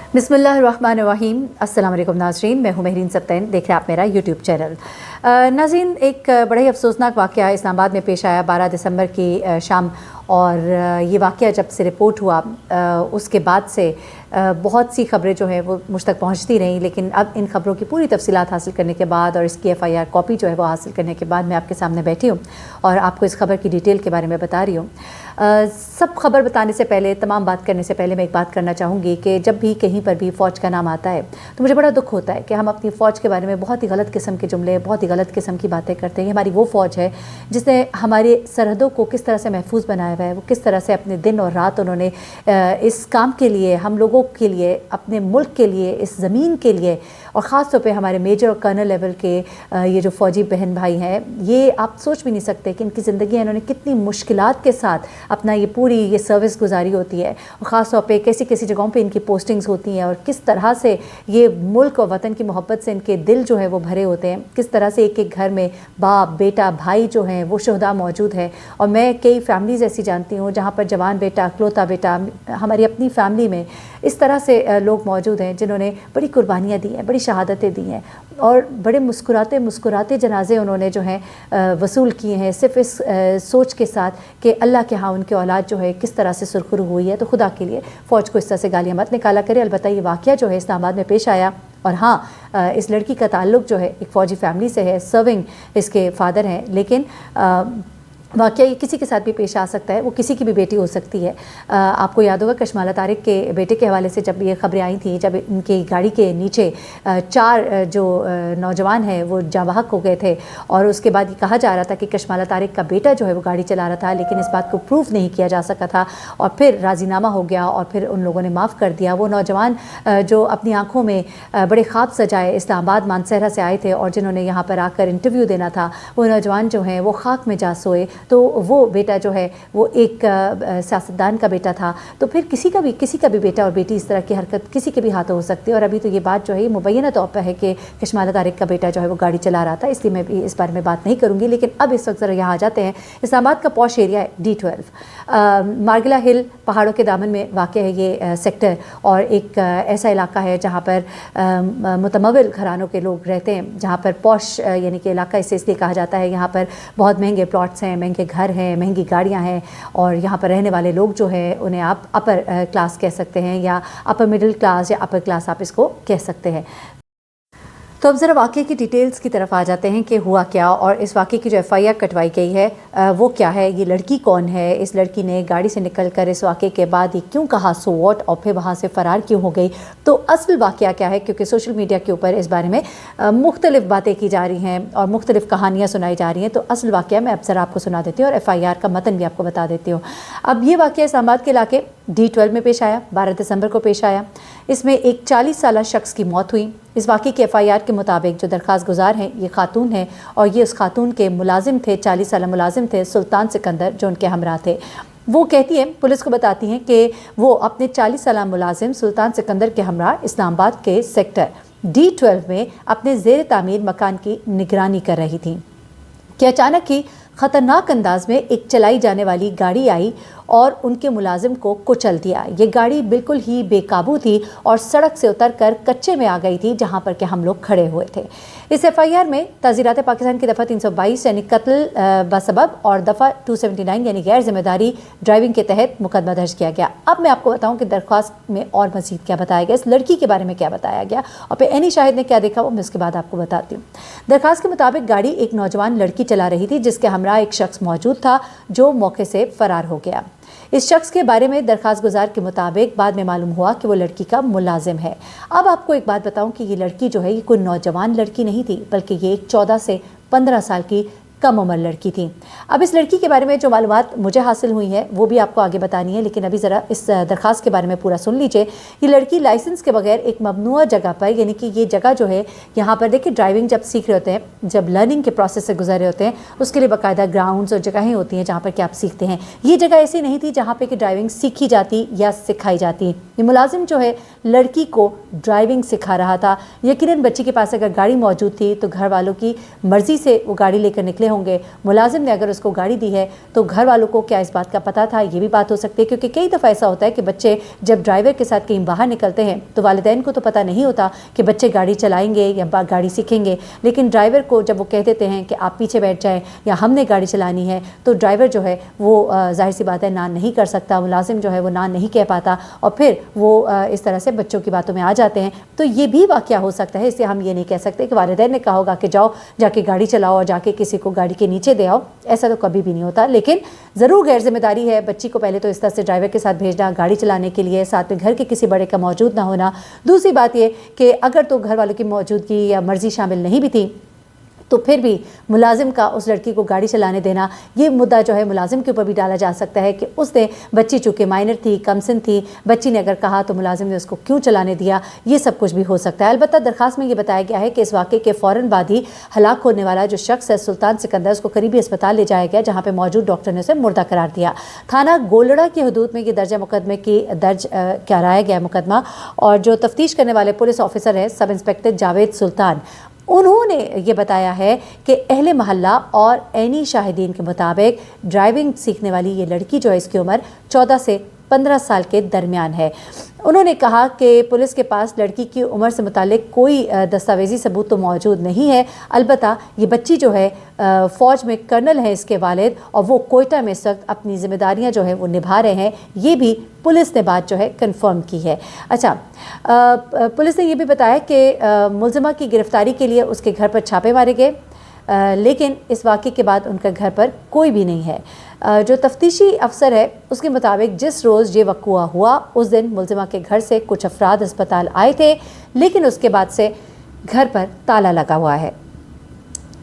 बिस्मिल्लाहिर्रहमानिर्रहीम। अस्सलाम वालेकुम नाज़रीन, मैं हूँ महरीन सब्तैन, देख रहे हैं आप मेरा यूट्यूब चैनल। नाज़रीन, एक बड़ा ही अफसोसनाक वाक़या इस्लामाबाद में पेश आया 12 दिसंबर की शाम, और ये वाक़या जब से रिपोर्ट हुआ उसके बाद से बहुत सी ख़बरें जो हैं वो मुझ तक पहुँचती रहीं, लेकिन अब इन ख़बरों की पूरी तफसीलात हासिल करने के बाद और इसकी FIR कॉपी जो है वो हासिल करने के बाद मैं आपके सामने बैठी हूँ और आपको इस खबर की डिटेल के बारे में बता रही हूँ। सब खबर बताने से पहले, तमाम बात करने से पहले मैं एक बात करना चाहूँगी कि जब भी कहीं पर भी फ़ौज का नाम आता है तो मुझे बड़ा दुख होता है कि हम अपनी फ़ौज के बारे में बहुत ही गलत किस्म के जुमले, बहुत ही गलत किस्म की बातें करते हैं। हमारी वो फ़ौज है जिसने हमारी सरहदों को किस तरह से महफूज बनाया हुआ है, वो किस तरह से अपने दिन और रात उन्होंने इस काम के लिए, हम लोगों के लिए, अपने मुल्क के लिए, इस ज़मीन के लिए, और ख़ास तौर पे हमारे मेजर और कर्नल लेवल के ये जो फ़ौजी बहन भाई हैं, ये आप सोच भी नहीं सकते कि इनकी ज़िंदगी इन्होंने कितनी मुश्किलात के साथ अपना ये पूरी ये सर्विस गुजारी होती है, और ख़ास तौर पे कैसी कैसी जगहों पे इनकी पोस्टिंग्स होती हैं, और किस तरह से ये मुल्क और वतन की मोहब्बत से इनके दिल जो है वो भरे होते हैं। किस तरह से एक एक घर में बाप, बेटा, भाई जो हैं वो शुहदा मौजूद है। और मैं कई फैमिलीज़ ऐसी जानती हूँ जहाँ पर जवान बेटा, इकलौता बेटा, हमारी अपनी फैमिली में इस तरह से लोग मौजूद हैं जिन्होंने बड़ी कुर्बानियाँ दी हैं, बड़ी शहादतें दी हैं, और बड़े मुस्कुराते मुस्कुराते जनाजे उन्होंने जो हैं वसूल किए हैं, सिर्फ़ इस सोच के साथ कि अल्लाह के यहाँ उनकी औलाद जो है किस तरह से सुरखरू हुई है। तो खुदा के लिए फ़ौज को इस तरह से गालियाँ मत निकाला करे। अलबत्ता ये वाक़या जो है इस्लामाबाद में पेश आया, और हाँ, इस लड़की का ताल्लुक़ जो है एक फ़ौजी फ़ैमिली से है, सर्विंग इसके फ़ादर हैं, लेकिन वाक़या ये किसी के साथ भी पेश आ सकता है, वो किसी की भी बेटी हो सकती है। आपको याद होगा कशमाला तारिक के बेटे के हवाले से जब ये खबरें आई थी, जब इनकी गाड़ी के नीचे 4 जो नौजवान हैं वो जाँ बहक हो गए थे, और उसके बाद ये कहा जा रहा था कि कशमाला तारिक का बेटा जो है वो गाड़ी चला रहा था, लेकिन इस बात को प्रूफ नहीं किया जा सका था, और फिर राज़ीनामा हो गया और फिर उन लोगों ने माफ़ कर दिया। वो नौजवान जो अपनी आँखों में बड़े ख्वाब सजाए इस्लामाबाद मानसहरा से आए थे और जिन्होंने यहाँ पर आकर इंटरव्यू देना था, वो नौजवान जो हैं वो खाक में जा सोए। तो वो बेटा जो है वो एक सियासतदान का बेटा था। तो फिर किसी का भी बेटा और बेटी इस तरह की हरकत किसी के भी हाथों हो सकती है। और अभी तो ये बात जो है मुबैना तौर पर है कि कशमाला तारिक का बेटा जो है वो गाड़ी चला रहा था, इसलिए मैं भी इस बारे में बात नहीं करूँगी। लेकिन अब इस वक्त ज़रा यहाँ आ जाते हैं। इस्लामाबाद का पॉश एरिया है D12, मार्गिला हिल पहाड़ों के दामन में वाक़ है ये सेक्टर, और एक ऐसा इलाका है जहाँ पर मुतमव्विल घरानों के लोग रहते हैं, जहाँ पर पॉश यानी कि इलाका इसे इसलिए कहा जाता है। यहाँ पर बहुत महंगे प्लॉट्स हैं, महंगे घर हैं, महंगी गाड़ियाँ हैं, और यहाँ पर रहने वाले लोग जो है उन्हें आप अपर क्लास कह सकते हैं, या अपर मिडिल क्लास, या अपर क्लास आप इसको कह सकते हैं। तो अब ज़रा वाक़े की डिटेल्स की तरफ आ जाते हैं कि हुआ क्या, और इस वाक़े की जो FIR कटवाई गई है वो क्या है, ये लड़की कौन है, इस लड़की ने गाड़ी से निकलकर इस वाक़े के बाद ये क्यों कहा सो व्हाट, और फिर वहाँ से फ़रार क्यों हो गई। तो असल वाक़या क्या है, क्योंकि सोशल मीडिया के ऊपर इस बारे में मुख्तलिफ़ बातें की जा रही हैं और मुख्तलिफ़ कहानियाँ सुनाई जा रही हैं। तो असल वाक़या मैं अब ज़रा आपको सुना देती हूँ और FIR का मतन भी आपको बता देती हूँ। अब ये वाक़या इस्लामाबाद के इलाके D12 में पेश आया, 12 दिसंबर को पेश आया। इसमें एक 40 साला शख्स की मौत हुई। इस वाक़े के FIR के मुताबिक जो दरख्वास्त गुजार हैं ये खातून है, और ये उस खातून के मुलाजिम थे, 40 साला मुलाजिम थे सुल्तान सिकंदर, जो उनके हमरा थे। वो कहती हैं, पुलिस को बताती हैं कि वो अपने 40 साला मुलाजिम सुल्तान सिकंदर के हमरा इस्लामाबाद के सेक्टर D12 में अपने ज़ेर तामीर मकान की निगरानी कर रही थी कि अचानक ही ख़तरनाक अंदाज में एक चलाई जाने वाली गाड़ी आई और उनके मुलाजिम को कुचल दिया। ये गाड़ी बिल्कुल ही बेकाबू थी और सड़क से उतरकर कच्चे में आ गई थी, जहां पर के हम लोग खड़े हुए थे। इस FIR में ताज़ीरात पाकिस्तान की दफ़ा 322 यानी कत्ल बसबब और दफ़ा 279 यानी गैर जिम्मेदारी ड्राइविंग के तहत मुकदमा दर्ज किया गया। अब मैं आपको बताऊं कि दरख्वास्त में और मज़ीद क्या बताया गया, इस लड़की के बारे में क्या बताया गया, और फिर एनी शाहिद ने क्या देखा वो मैं उसके बाद आपको बताती हूँ। दरख्वास्त के मुताबिक गाड़ी एक नौजवान लड़की चला रही थी, जिसके हमरा एक शख्स मौजूद था जो मौके से फ़रार हो गया। इस शख्स के बारे में दरख्वास्त गुजार के मुताबिक बाद में मालूम हुआ कि वो लड़की का मुलाजिम है। अब आपको एक बात बताऊं कि ये लड़की जो है ये कोई नौजवान लड़की नहीं थी, बल्कि ये एक 14 से 15 साल की कम उम्र लड़की थी। अब इस लड़की के बारे में जो मालूमात मुझे हासिल हुई है वो भी आपको आगे बतानी है, लेकिन अभी ज़रा इस दरख्वास्त के बारे में पूरा सुन लीजिए। ये लड़की लाइसेंस के बगैर एक ममनुआ जगह पर, यानी कि ये जगह जो है यहाँ पर देखिए, ड्राइविंग जब सीख रहे होते हैं, जब लर्निंग के प्रोसेस से गुजर रहे होते हैं, उसके लिए बाकायदा ग्राउंड्स और जगहें होती हैं जहाँ पर कि आप सीखते हैं। ये जगह ऐसी नहीं थी जहाँ पर कि ड्राइविंग सीखी जाती या सिखाई जाती। ये मुलाजिम जो है लड़की को ड्राइविंग सिखा रहा था। यकीनन बच्ची के पास अगर गाड़ी मौजूद थी तो घर वालों की मर्ज़ी से वो गाड़ी लेकर निकले होंगे, मुलाजिम ने अगर उसको गाड़ी दी है तो घर वालों को क्या इस बात का पता था, ये भी बात हो सकती है। क्योंकि कई दफ़ा ऐसा होता है कि बच्चे जब ड्राइवर के साथ कहीं बाहर निकलते हैं तो वालिदैन को तो पता नहीं होता कि बच्चे गाड़ी चलाएंगे या गाड़ी सीखेंगे, लेकिन ड्राइवर को जब वो कह देते हैं कि आप पीछे बैठ जाएं या हमने गाड़ी चलानी है, तो ड्राइवर जो है वो जाहिर सी बात है ना नहीं कर सकता, मुलाजिम जो है वो ना नहीं कह पाता और फिर वो इस तरह से बच्चों की बातों में आ जाते हैं। तो ये भी वाक़या हो सकता है, इसलिए हम ये नहीं कह सकते कि वालिदैन ने कहा होगा कि जाओ जाके गाड़ी चलाओ और जाके किसी को गाड़ी के नीचे दे आओ, ऐसा तो कभी भी नहीं होता। लेकिन ज़रूर गैर जिम्मेदारी है बच्ची को पहले तो इस तरह से ड्राइवर के साथ भेजना गाड़ी चलाने के लिए, साथ में घर के किसी बड़े का मौजूद ना होना। दूसरी बात ये कि अगर तो घर वालों की मौजूदगी या मर्ज़ी शामिल नहीं भी थी तो फिर भी मुलाजिम का उस लड़की को गाड़ी चलाने देना, ये मुद्दा जो है मुलाजिम के ऊपर भी डाला जा सकता है कि उसने, बच्ची चूँकि माइनर थी, कमसिन थी, बच्ची ने अगर कहा तो मुलाजिम ने उसको क्यों चलाने दिया, ये सब कुछ भी हो सकता है। अलबत्ता दरखास्त में ये बताया गया है कि इस वाक़े के फ़ौरन बाद ही हलाक होने वाला जो शख्स है सुल्तान सिकंदर, उसको करीबी अस्पताल ले जाया गया जहाँ पर मौजूद डॉक्टर ने उसे मुर्दा करार दिया। थाना गोलड़ा की हदूद में ये दर्जा मुकदमे की दर्ज कराया गया मुकदमा, और जो तफ्तीश करने वाले पुलिस ऑफिसर हैं सब इंस्पेक्टर जावेद सुल्तान, उन्होंने ये बताया है कि अहले महल्ला और ऐनी शाहिदीन के मुताबिक ड्राइविंग सीखने वाली ये लड़की जो है इसकी उम्र 14 से 15 साल के दरमियान है। उन्होंने कहा कि पुलिस के पास लड़की की उम्र से मुतालिक कोई दस्तावेजी सबूत तो मौजूद नहीं है। अलबत्ता ये बच्ची जो है फ़ौज में कर्नल है इसके वालिद, और वो कोयटा में इस वक्त अपनी ज़िम्मेदारियां जो है वो निभा रहे हैं, ये भी पुलिस ने बात जो है कंफर्म की है। अच्छा, पुलिस ने ये भी बताया कि मुलज़िमा की गिरफ़्तारी के लिए उसके घर पर छापे मारे गए, लेकिन इस वाक़े के बाद उनका घर पर कोई भी नहीं है। जो तफ्तीशी अफसर है उसके मुताबिक जिस रोज़ ये वक़ुआ हुआ उस दिन मुलज़िमा के घर से कुछ अफराद अस्पताल आए थे, लेकिन उसके बाद से घर पर ताला लगा हुआ है।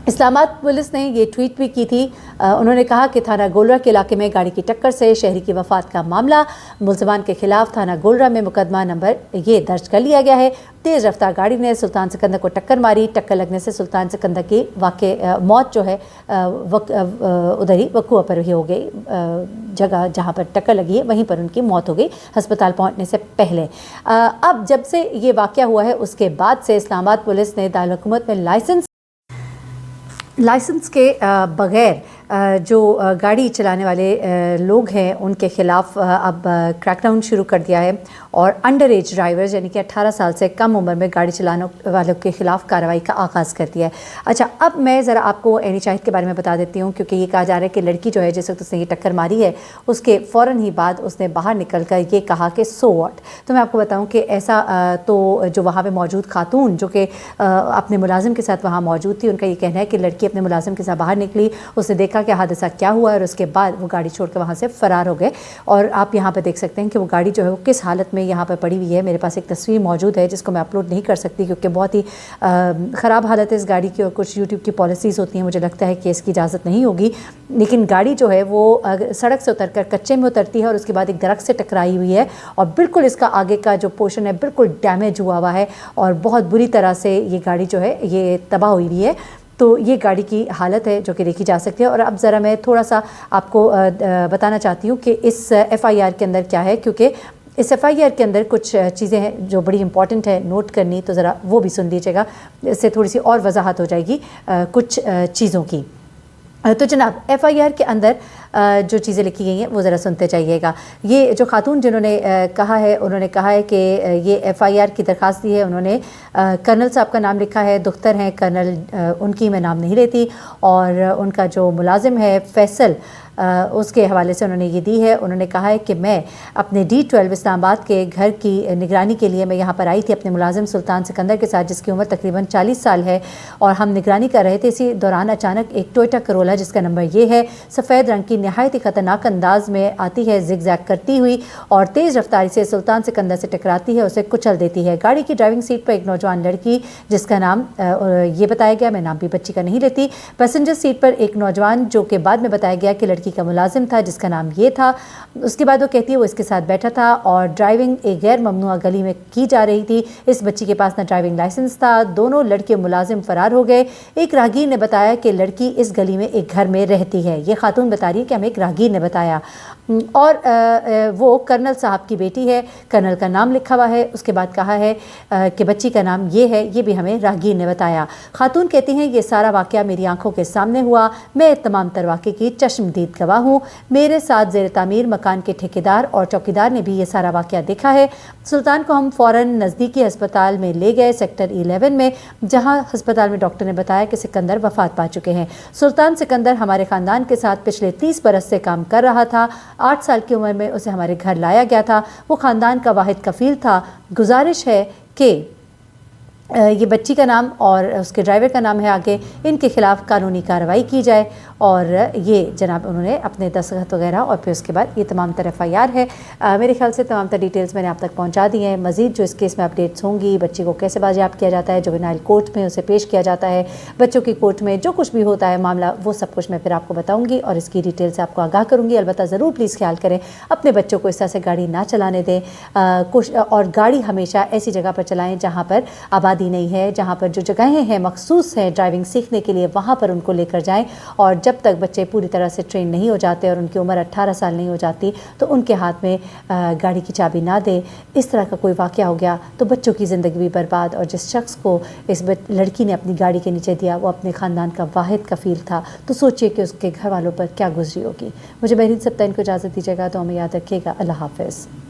इस्लामाबाद पुलिस ने ये ट्वीट भी की थी। उन्होंने कहा कि थाना गोलरा के इलाके में गाड़ी की टक्कर से शहरी की वफात का मामला, मुलज़मान के खिलाफ थाना गोलरा में मुकदमा नंबर ये दर्ज कर लिया गया है। तेज़ रफ्तार गाड़ी ने सुल्तान सिकंदर को टक्कर मारी, टक्कर लगने से सुल्तान सिकंदर की मौत जो है उधर ही वक़ुआ पर ही हो गई, जगह जहाँ पर टक्कर लगी है वहीं पर उनकी मौत हो गई अस्पताल पहुँचने से पहले। अब जब से ये वाक़या हुआ है उसके बाद से इस्लामाबाद पुलिस ने दारुल हुकूमत में लाइसेंस के बग़ैर जो गाड़ी चलाने वाले लोग हैं उनके ख़िलाफ़ अब क्रैकडाउन शुरू कर दिया है, और अंडर एज ड्राइवर्स यानी कि 18 साल से कम उम्र में गाड़ी चलाने वालों के ख़िलाफ़ कार्रवाई का आगाज़ कर दिया है। अच्छा, अब मैं ज़रा आपको ऐनी शाहिद के बारे में बता देती हूँ, क्योंकि ये कहा जा रहा है कि लड़की जो है जिस वक्त उसने ये टक्कर मारी है उसके फ़ौरन ही बाद उसने बाहर निकल कर ये कहा कि सो व्हाट। तो मैं आपको बताऊँ कि ऐसा तो जो वहाँ पर मौजूद खातून जो कि अपने मुलाजिम के साथ वहाँ मौजूद थी, उनका ये कहना है कि लड़की अपने मुलाजिम के साथ बाहर निकली, उसने देखा कि हादसा क्या हुआ और उसके बाद वो गाड़ी छोड़ कर वहाँ से फ़रार हो गए। और आप यहाँ पर देख सकते हैं कि वो गाड़ी जो है वो किस हालत में यहाँ पर पड़ी हुई है। मेरे पास एक तस्वीर मौजूद है जिसको मैं अपलोड नहीं कर सकती क्योंकि बहुत ही ख़राब हालत है इस गाड़ी की, और कुछ यूट्यूब की पॉलिसीज़ होती हैं, मुझे लगता है कि इसकी इजाज़त नहीं होगी। लेकिन गाड़ी जो है वो सड़क से उतर कर कच्चे में उतरती है और उसके बाद एक दरख्त से टकराई हुई है, और बिल्कुल इसका आगे का जो पोर्शन है बिल्कुल डैमेज हुआ है और बहुत बुरी तरह से ये गाड़ी जो है ये तबाह हुई हुई है। तो ये गाड़ी की हालत है जो कि देखी जा सकती है। और अब ज़रा मैं थोड़ा सा आपको बताना चाहती हूँ कि इस FIR के अंदर क्या है, क्योंकि इस FIR के अंदर कुछ चीज़ें हैं जो बड़ी इंपॉर्टेंट है नोट करनी, तो ज़रा वो भी सुन लीजिएगा, इससे थोड़ी सी और वजाहत हो जाएगी कुछ चीज़ों की। तो जनाब FIR के अंदर जो चीज़ें लिखी गई हैं वो ज़रा सुनते जाइएगा। ये जो खातून जिन्होंने कहा है, उन्होंने कहा है कि ये FIR की दरख्वास्त दी है, उन्होंने कर्नल साहब का नाम लिखा है, दुख्तर हैं कर्नल, उनकी मैं नाम नहीं लेती, और उनका जो मुलाजिम है फैसल, उसके हवाले से उन्होंने ये दी है। उन्होंने कहा है कि मैं अपने D12 इस्लामाबाद के घर की निगरानी के लिए मैं यहाँ पर आई थी अपने मुलाजिम सुल्तान सिकंदर के साथ, जिसकी उम्र तकरीबन 40 साल है, और हम निगरानी कर रहे थे। इसी दौरान अचानक एक टोयोटा करोला जिसका नंबर ये है, सफ़ेद रंग की, नहायत ही ख़तरनाक अंदाज में आती है, जिग-जैग करती हुई और तेज़ रफ्तारी से सुल्तान सिकंदर से टकराती है, उसे कुचल देती है। गाड़ी की ड्राइविंग सीट पर एक नौजवान लड़की जिसका नाम ये बताया गया, मैं नाम भी बच्ची का नहीं लेती, पैसेंजर सीट पर एक नौजवान जो कि बाद में बताया गया कि लड़की लड़की का मुलाजिम था जिसका नाम ये था। उसके बाद वो कहती है वो इसके साथ बैठा था और ड्राइविंग एक गैर ममनुआ गली में की जा रही थी। इस बच्ची के पास ना ड्राइविंग लाइसेंस था। दोनों लड़के मुलाजिम फरार हो गए। एक राहगीर ने बताया कि लड़की इस गली में एक घर में रहती है। ये खातून बता रही है कि हमें एक राहगीर ने बताया और वो कर्नल साहब की बेटी है। कर्नल का नाम लिखा हुआ है। उसके बाद कहा है कि बच्ची का नाम ये है, ये भी हमें राहगीर ने बताया। खातून कहती हैं ये सारा वाक़या मेरी आंखों के सामने हुआ। मैं तमाम तर वाक़े की चश्मदीद गवाह हूँ। मेरे साथ ज़ेर तामीर मकान के ठेकेदार और चौकीदार ने भी ये सारा वाक़या देखा है। सुल्तान को हम फ़ौरन नज़दीकी अस्पताल में ले गए, सेक्टर 11 में, जहाँ अस्पताल में डॉक्टर ने बताया कि सिकंदर वफ़ात पा चुके हैं। सुल्तान सिकंदर हमारे ख़ानदान के साथ पिछले 30 बरस से काम कर रहा था। 8 साल की उम्र में उसे हमारे घर लाया गया था। वो ख़ानदान का वाहिद कफ़ील था। गुजारिश है कि ये बच्ची का नाम और उसके ड्राइवर का नाम है आगे, इनके ख़िलाफ़ कानूनी कार्रवाई की जाए। और ये जनाब उन्होंने अपने दस्तखत वगैरह और फिर उसके बाद ये तमाम तर FIR है। मेरे ख्याल से तमाम तर डिटेल्स मैंने आप तक पहुंचा दी हैं। मज़ीद जो इस केस में अपडेट्स होंगी, बच्चे को कैसे बाजियाब किया जाता है, जुवेनाइल कोर्ट में उसे पेश किया जाता है, बच्चों की कोर्ट में जो कुछ भी होता है मामला, वो सब कुछ मैं फिर आपको बताऊँगी और इसकी डिटेल से आपको आगाह करूँगी। अलबत्ता ज़रूर प्लीज़ ख्याल करें, अपने बच्चों को इस तरह से गाड़ी ना चलाने दें और गाड़ी हमेशा ऐसी जगह पर चलाएँ जहाँ पर आबादी नहीं है, जहाँ पर जो जगहें हैं मखसूस हैं ड्राइविंग सीखने के लिए, वहाँ पर उनको लेकर जाएं। और जब तक बच्चे पूरी तरह से ट्रेन नहीं हो जाते और उनकी उम्र 18 साल नहीं हो जाती तो उनके हाथ में गाड़ी की चाबी ना दें। इस तरह का कोई वाक़या हो गया तो बच्चों की ज़िंदगी भी बर्बाद। और जिस शख्स को इस लड़की ने अपनी गाड़ी के नीचे दिया वो अपने ख़ानदान का वाहिद कफ़ील था, तो सोचिए कि उसके घर वालों पर क्या गुजरी होगी। मुझे महरीन सप्तान को इजाज़त दीजिएगा, तो हमें याद रखिएगा। अल्लाह हाफ़िज़।